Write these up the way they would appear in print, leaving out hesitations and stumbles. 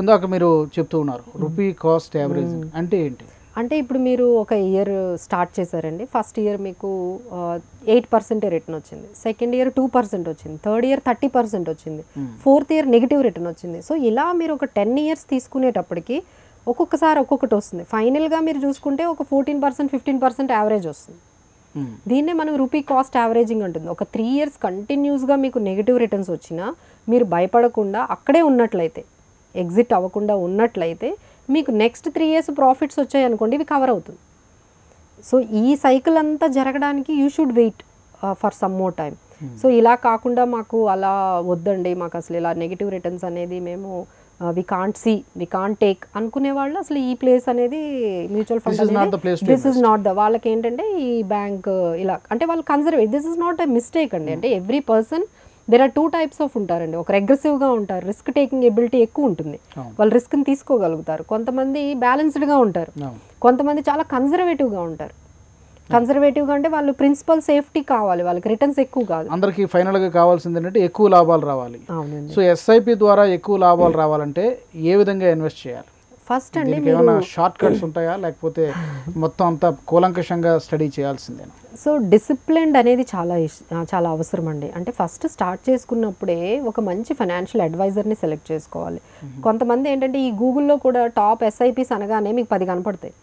ఇందాక మీరు చెప్తూ ఉన్నారు రూపీ కాస్ట్ యావరేజ్ అంటే ఏంటి? అంటే ఇప్పుడు మీరు ఒక ఇయర్ స్టార్ట్ చేశారండి. ఫస్ట్ ఇయర్ మీకు 8% రిటర్న్ వచ్చింది, సెకండ్ ఇయర్ 2% వచ్చింది, థర్డ్ ఇయర్ 30% వచ్చింది, ఫోర్త్ ఇయర్ నెగిటివ్ రిటర్న్ వచ్చింది. సో ఇలా మీరు ఒక 10 ఇయర్స్ తీసుకునేటప్పటికి ఒక్కొక్కసారి ఒక్కొక్కటి వస్తుంది. ఫైనల్గా మీరు చూసుకుంటే ఒక 14% 15% యావరేజ్ వస్తుంది. దీన్నే మనం రూపీ కాస్ట్ యావరేజింగ్ అంటుంది. ఒక 3 ఇయర్స్ కంటిన్యూస్గా మీకు నెగిటివ్ రిటర్న్స్ వచ్చినా మీరు భయపడకుండా అక్కడే ఉన్నట్లయితే, ఎగ్జిట్ అవ్వకుండా ఉన్నట్లయితే మీకు నెక్స్ట్ 3 ఇయర్స్ ప్రాఫిట్స్ వచ్చాయి అనుకోండి, ఇవి కవర్ అవుతుంది. సో ఈ సైకిల్ అంతా జరగడానికి you should wait for some more time. So ఇలా కాకుండా మాకు అలా వద్దండి, మాకు అసలు ఇలా నెగిటివ్ రిటర్న్స్ అనేది మేము we can't see, we can't take అనుకునే వాళ్ళు అసలు ఈ ప్లేస్ అనేది mutual fund this is not the, వాళ్ళకి ఏంటంటే ఈ బ్యాంక్ ఇలా అంటే వాళ్ళు conservative, this is not a mistake అండి. అంటే every person there are 2 types of ఉంటారండి. ఒకరు అగ్రెసివ్గా ఉంటారు, రిస్క్ టేకింగ్ ఎబిలిటీ ఎక్కువ ఉంటుంది, వాళ్ళు రిస్క్ని తీసుకోగలుగుతారు. కొంతమంది బ్యాలెన్స్డ్గా ఉంటారు, కొంతమంది చాలా కన్జర్వేటివ్గా ఉంటారు. కన్జర్వేటివ్గా అంటే వాళ్ళు ప్రిన్సిపల్ సేఫ్టీ కావాలి, వాళ్ళకి రిటర్న్స్ ఎక్కువ కాదు. అందరికి ఫైనల్గా కావాల్సింది ఏంటంటే ఎక్కువ లాభాలు రావాలి. అవునండి. సో ఎస్ఐపి ద్వారా ఎక్కువ లాభాలు రావాలంటే ఏ విధంగా ఇన్వెస్ట్ చేయాలి? ఫస్ట్ అండి ఏమైనా షార్ట్ కట్స్ ఉంటాయా, లేకపోతే మొత్తం అంతా కూలంకషంగా స్టడీ చేయాల్సిందేనా? సో డిసిప్లిన్డ్ అనేది చాలా అవసరం అండి. అంటే ఫస్ట్ స్టార్ట్ చేసుకున్నప్పుడే ఒక మంచి ఫైనాన్షియల్ అడ్వైజర్ని సెలెక్ట్ చేసుకోవాలి. కొంతమంది ఏంటంటే ఈ గూగుల్లో కూడా టాప్ ఎస్ఐపిస్ అనగానే మీకు 10 కనపడతాయి,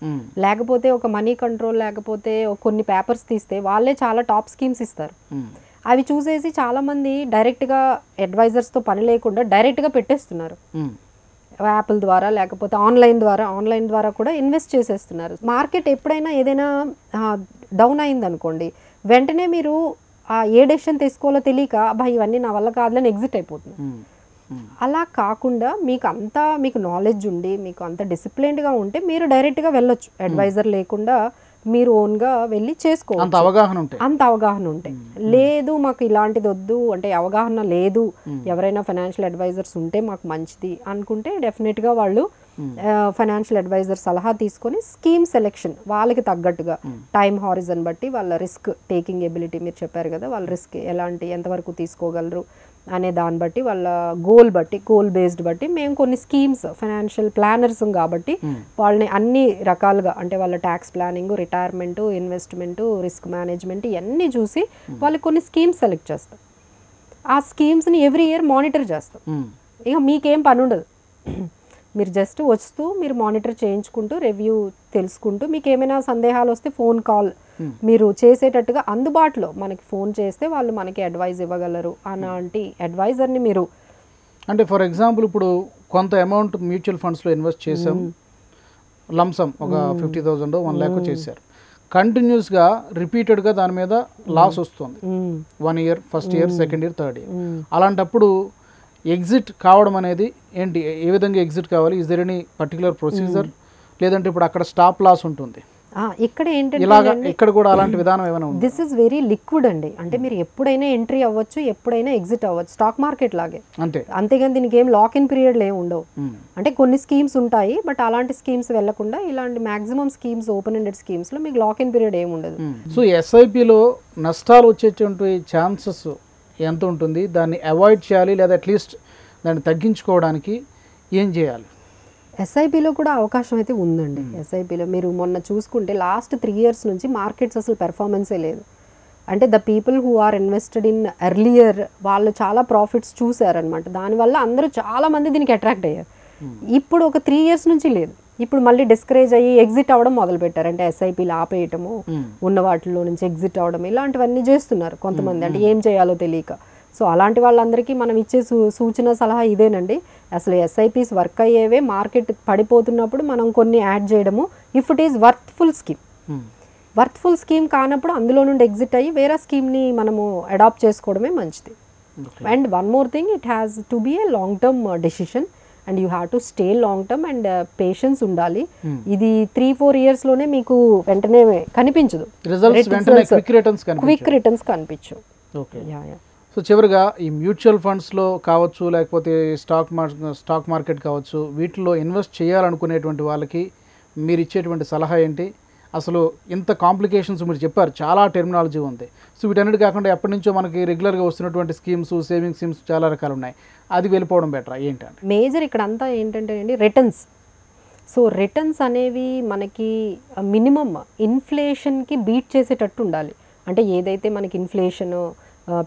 లేకపోతే ఒక మనీ కంట్రోల్, లేకపోతే కొన్ని పేపర్స్ తీస్తే వాళ్ళే చాలా టాప్ స్కీమ్స్ ఇస్తారు. అవి చూసేసి చాలామంది డైరెక్ట్గా అడ్వైజర్స్తో పని లేకుండా డైరెక్ట్గా పెట్టేస్తున్నారు. యాపిల్ ద్వారా లేకపోతే ఆన్లైన్ ద్వారా కూడా ఇన్వెస్ట్ చేసేస్తున్నారు. మార్కెట్ ఎప్పుడైనా ఏదైనా డౌన్ అయింది అనుకోండి, వెంటనే మీరు ఏ డెసిషన్ తీసుకోవాలో తెలియక అబ్బా ఇవన్నీ నా వల్ల కాదులని ఎగ్జిట్ అయిపోతుంది. అలా కాకుండా మీకు నాలెడ్జ్ ఉండి మీకు అంత డిసిప్లిన్డ్గా ఉంటే మీరు డైరెక్ట్గా వెళ్ళొచ్చు, అడ్వైజర్ లేకుండా మీరు ఓన్గా వెళ్ళి చేసుకోవచ్చు. అంత అవగాహన ఉంటే. లేదు మాకు ఇలాంటిది వద్దు అంటే అవగాహన లేదు, ఎవరైనా ఫైనాన్షియల్ అడ్వైజర్స్ ఉంటే మాకు మంచిది అనుకుంటే డెఫినెట్గా వాళ్ళు ఫైనాన్షియల్ అడ్వైజర్ సలహా తీసుకొని స్కీమ్ సెలెక్షన్ వాళ్ళకి తగ్గట్టుగా టైం హారిజన్ బట్టి వాళ్ళ రిస్క్ టేకింగ్ ఎబిలిటీ మీరు చెప్పారు కదా, వాళ్ళ రిస్క్ ఎంతవరకు తీసుకోగలరు అనే దాన్ని బట్టి, వాళ్ళ గోల్ బేస్డ్ బట్టి మేము కొన్ని స్కీమ్స్, ఫైనాన్షియల్ ప్లానర్స్ కాబట్టి వాళ్ళని అన్ని రకాలుగా అంటే వాళ్ళ tax planning, retirement, investment, risk management ఇవన్నీ చూసి వాళ్ళకి కొన్ని స్కీమ్స్ సెలెక్ట్ చేస్తాం. ఆ స్కీమ్స్ని ఎవ్రీ ఇయర్ మానిటర్ చేస్తాం. ఇక మీకేం పని ఉండదు, మీరు జస్ట్ వస్తూ మీరు మానిటర్ చేయించుకుంటూ రివ్యూ తెలుసుకుంటూ మీకు ఏమైనా సందేహాలు వస్తే ఫోన్ కాల్ మీరు చేసేటట్టుగా అందుబాటులో మనకి ఫోన్ చేస్తే వాళ్ళు మనకి అడ్వైజ్ ఇవ్వగలరు. అలాంటి అడ్వైజర్ని మీరు అంటే ఫర్ ఎగ్జాంపుల్ ఇప్పుడు కొంత అమౌంట్ మ్యూచువల్ ఫండ్స్లో ఇన్వెస్ట్ చేసాం, లంసమ్ ఒక 50,000 1 lakh చేశారు, కంటిన్యూస్గా రిపీటెడ్గా దాని మీద లాస్ వస్తుంది 1 year, first year, second year, third year. అలాంటప్పుడు ఎగ్జిట్ కావడం అనేది ఏంటి, ఏ విధంగా ఎగ్జిట్ కావాలి? Is there any particular procedure, లేదంటే ఇప్పుడు అక్కడ స్టాప్ లాస్ ఉంటుంది ఇక్కడ ఏంటంటే ఇక్కడ కూడా అలాంటి విధానం ఏమైనా ఉంది? దిస్ ఇస్ వెరీ లిక్విడ్ అండి. అంటే మీరు ఎప్పుడైనా ఎంట్రీ అవ్వచ్చు, ఎప్పుడైనా ఎగ్జిట్ అవ్వచ్చు, స్టాక్ మార్కెట్ లాగే. అంతేగాని దీనికి ఏం లాక్ ఇన్ పీరియడ్లు ఏమి ఉండవు. అంటే కొన్ని స్కీమ్స్ ఉంటాయి, బట్ అలాంటి స్కీమ్స్ వెళ్లకుండా ఇలాంటి maximum schemes, open ended schemes లో మీకు లాక్ ఇన్ పీరియడ్ ఏమి ఉండదు. సో ఎస్ఐపిలో నష్టాలు వచ్చేటువంటి ఛాన్సెస్ ఎంత ఉంటుంది? దాన్ని అవాయిడ్ చేయాలి లేదా అట్లీస్ట్ దాన్ని తగ్గించుకోవడానికి ఏం చేయాలి? ఎస్ఐపిలో కూడా అవకాశం అయితే ఉందండి. ఎస్ఐపిలో మీరు మొన్న చూసుకుంటే లాస్ట్ 3 years నుంచి మార్కెట్స్ అసలు పెర్ఫార్మెన్సే లేదు. అంటే the people who are invested in earlier వాళ్ళు చాలా ప్రాఫిట్స్ చూసారనమాట. దానివల్ల అందరూ చాలామంది దీనికి అట్రాక్ట్ అయ్యారు. ఇప్పుడు ఒక 3 years నుంచి లేదు. ఇప్పుడు మళ్ళీ డిస్కరేజ్ అయ్యి ఎగ్జిట్ అవ్వడం మొదలుపెట్టారు. అంటే ఎస్ఐపీలు ఆపేయటము, ఉన్న వాటిలో నుంచి ఎగ్జిట్ అవ్వడం, ఇలాంటివన్నీ చేస్తున్నారు కొంతమంది, అంటే ఏం చేయాలో తెలియక. సో అలాంటి వాళ్ళందరికీ మనం ఇచ్చే సూచన సలహా ఇదేనండి. అసలు ఎస్ఐపీస్ వర్క్ అయ్యేవే, మార్కెట్ పడిపోతున్నప్పుడు మనం కొన్ని యాడ్ చేయడము, if it is worthful scheme కానప్పుడు అందులో నుండి ఎగ్జిట్ అయ్యి వేరే స్కీమ్ని మనము అడాప్ట్ చేసుకోవడమే మంచిది. And one more thing, it has to be a long term decision and you have to stay long term and patience ఉండాలి. ఇది 3-4 years లోనే మీకు వెంటనే కనిపించదు, క్విక్ రిటర్న్స్ కనిపించు. సో చివరిగా ఈ మ్యూచువల్ ఫండ్స్లో కావచ్చు, లేకపోతే స్టాక్ మార్కెట్ కావచ్చు, వీటిలో ఇన్వెస్ట్ చేయాలనుకునేటువంటి వాళ్ళకి మీరు ఇచ్చేటువంటి సలహా ఏంటి? అసలు ఇంత కాంప్లికేషన్స్ మీరు చెప్పారు, చాలా టెర్మినాలజీ ఉంది. సో వీటన్నిటి కాకుండా ఎప్పటి నుంచో మనకి రెగ్యులర్గా వస్తున్నటువంటి స్కీమ్స్, సేవింగ్ స్కీమ్స్ చాలా రకాలు ఉన్నాయి, అది వెళ్ళిపోవడం బెటరా ఏంటంటే? మేజర్ ఇక్కడ అంతా ఏంటంటే అండి రిటర్న్స్. సో రిటర్న్స్ అనేవి మనకి మినిమమ్ ఇన్ఫ్లేషన్కి బీట్ చేసేటట్టు ఉండాలి. అంటే ఏదైతే మనకి ఇన్ఫ్లేషన్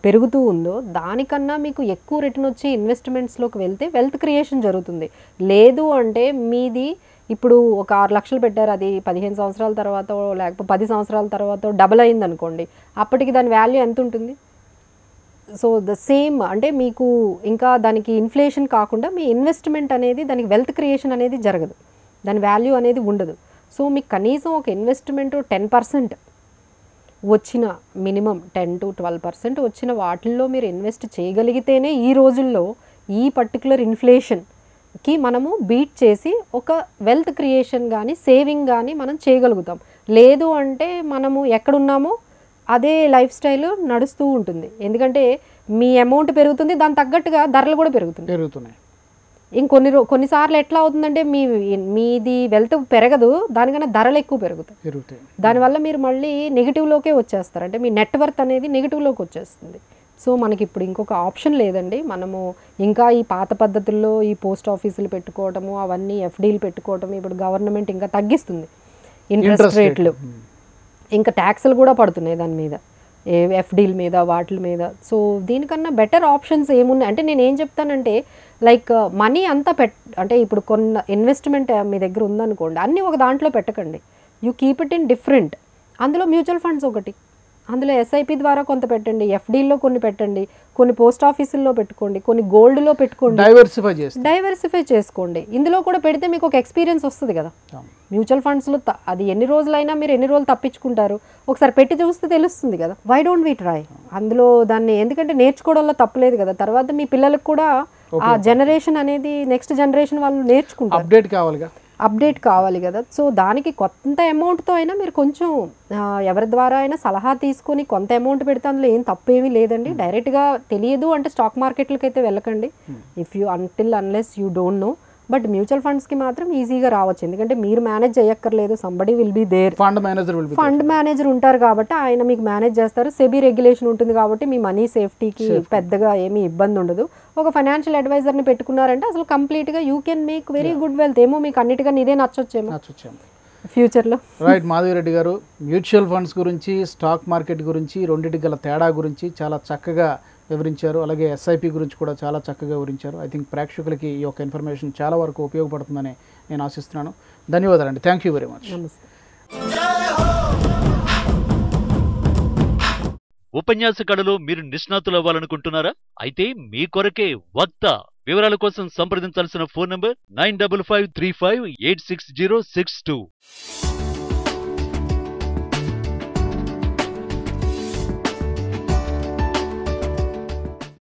పెరుగుతూ ఉందో దానికన్నా మీకు ఎక్కువ రిటర్న్ వచ్చి ఇన్వెస్ట్మెంట్స్లోకి వెళ్తే వెల్త్ క్రియేషన్ జరుగుతుంది. లేదు అంటే మీది ఇప్పుడు ఒక 6 లక్షలు పెట్టారు, అది 15 సంవత్సరాల తర్వాత లేకపోతే 10 సంవత్సరాల తర్వాత డబల్ అయింది అనుకోండి, అప్పటికి దాని వాల్యూ ఎంత ఉంటుంది? సో ద సేమ్ అంటే మీకు ఇంకా దానికి ఇన్ఫ్లేషన్ కాకుండా మీ ఇన్వెస్ట్మెంట్ అనేది దానికి వెల్త్ క్రియేషన్ అనేది జరగదు, దాని వాల్యూ అనేది ఉండదు. సో మీకు కనీసం ఒక ఇన్వెస్ట్మెంట్ 10% వచ్చిన, మినిమం 10 to 12% వచ్చిన వాటిల్లో మీరు ఇన్వెస్ట్ చేయగలిగితేనే ఈ రోజుల్లో ఈ పర్టికులర్ ఇన్ఫ్లేషన్కి మనము బీట్ చేసి ఒక వెల్త్ క్రియేషన్ కానీ సేవింగ్ కానీ మనం చేయగలుగుతాం. లేదు అంటే మనము ఎక్కడున్నామో అదే లైఫ్ స్టైల్ నడుస్తూ ఉంటుంది. ఎందుకంటే మీ అమౌంట్ పెరుగుతుంది, దాని తగ్గట్టుగా ధరలు కూడా పెరుగుతున్నాయి. కొన్నిసార్లు ఎట్లా అవుతుందంటే మీది వెల్త్ పెరగదు, దానికన్నా ధరలు ఎక్కువ పెరుగుతాయి. దానివల్ల మీరు మళ్ళీ నెగిటివ్లోకే వచ్చేస్తారు, అంటే మీ నెట్వర్త్ అనేది నెగిటివ్లోకి వచ్చేస్తుంది. సో మనకి ఇప్పుడు ఇంకొక ఆప్షన్ లేదండి. మనము ఇంకా ఈ పాత పద్ధతుల్లో ఈ పోస్ట్ ఆఫీసులు పెట్టుకోవటము, అవన్నీ ఎఫ్డీలు పెట్టుకోవటం, ఇప్పుడు గవర్నమెంట్ ఇంకా తగ్గిస్తుంది ఇంట్రెస్ట్ రేట్లు, ఇంకా ట్యాక్సులు కూడా పడుతున్నాయి దాని మీద, ఎఫ్డీల మీద వాటి మీద. సో దీనికన్నా బెటర్ ఆప్షన్స్ ఏమున్నాయి అంటే నేను ఏం చెప్తానంటే లైక్ మనీ అంతా అంటే ఇప్పుడు కొన్ని ఇన్వెస్ట్మెంట్ మీ దగ్గర ఉందనుకోండి, అన్నీ ఒక దాంట్లో పెట్టకండి, you keep it in different. అందులో మ్యూచువల్ ఫండ్స్ ఒకటి, అందులో ఎస్ఐపి ద్వారా కొంత పెట్టండి, ఎఫ్డీల్లో కొన్ని పెట్టండి, కొన్ని పోస్ట్ ఆఫీసుల్లో పెట్టుకోండి, కొన్ని గోల్డ్లో పెట్టుకోండి, డైవర్సిఫై చేసుకోండి. ఇందులో కూడా పెడితే మీకు ఒక ఎక్స్పీరియన్స్ వస్తుంది కదా. మ్యూచువల్ ఫండ్స్లో అది ఎన్ని రోజులైనా మీరు ఎన్ని రోజులు తప్పించుకుంటారు, ఒకసారి పెట్టి చూస్తే తెలుస్తుంది కదా. Why don't we try? అందులో దాన్ని ఎందుకంటే నేర్చుకోవడంలో తప్పలేదు కదా. తర్వాత మీ పిల్లలకు కూడా ఆ జనరేషన్ అనేది నెక్స్ట్ జనరేషన్ వాళ్ళు నేర్చుకుంటారు, అప్డేట్ కావాలి కదా. సో దానికి కొంత అమౌంట్తో అయినా మీరు కొంచెం ఎవరి ద్వారా అయినా సలహా తీసుకొని కొంత అమౌంట్ పెడితే అందులో ఏం తప్పేమీ లేదండి. డైరెక్ట్గా తెలియదు అంటే స్టాక్ మార్కెట్లకి అయితే వెళ్ళకండి, if you unless you don't know. But mutual ఫండ్స్కి మాత్రం ఈజీగా రావచ్చు, ఎందుకంటే మీరు మేనేజ్ చేయక్కర్లేదు, somebody will be there, fund manager ఉంటారు కాబట్టి ఆయన మీకు మేనేజ్ చేస్తారు. సెబీ రెగ్యులేషన్ ఉంటుంది కాబట్టి మీ మనీ సేఫ్టీకి పెద్దగా ఏమీ ఇబ్బంది ఉండదు. ఒక ఫైనాన్షియల్ అడ్వైజర్ని పెట్టుకున్నారంటే అసలు కంప్లీట్గా you can make very good wealth. ఏమో మీకు అన్నిటిగా ఇదే నచ్చొచ్చేమో ఫ్యూచర్లో. రైట్, మాధవిరెడ్డి గారు మ్యూచువల్ ఫండ్స్ గురించి, స్టాక్ మార్కెట్ గురించి, రెండింటికి గల తేడా గురించి చాలా చక్కగా వివరించారు. అలాగే ఎస్ఐపి గురించి కూడా చాలా చక్కగా వివరించారు. ఐ థింక్ ప్రేక్షకులకి ఈ యొక్క ఇన్ఫర్మేషన్ చాలా వరకు ఉపయోగపడుతుందని నేను ఆశిస్తున్నాను. ధన్యవాదాలండి, థ్యాంక్ యూ వెరీ మచ్. ఉపన్యాస కళలో మీరు నిష్ణాతులు అవ్వాలనుకుంటున్నారా? అయితే మీ కొరకే వక్త. వివరాల కోసం సంప్రదించాల్సిన ఫోన్ నంబర్ 9553586062.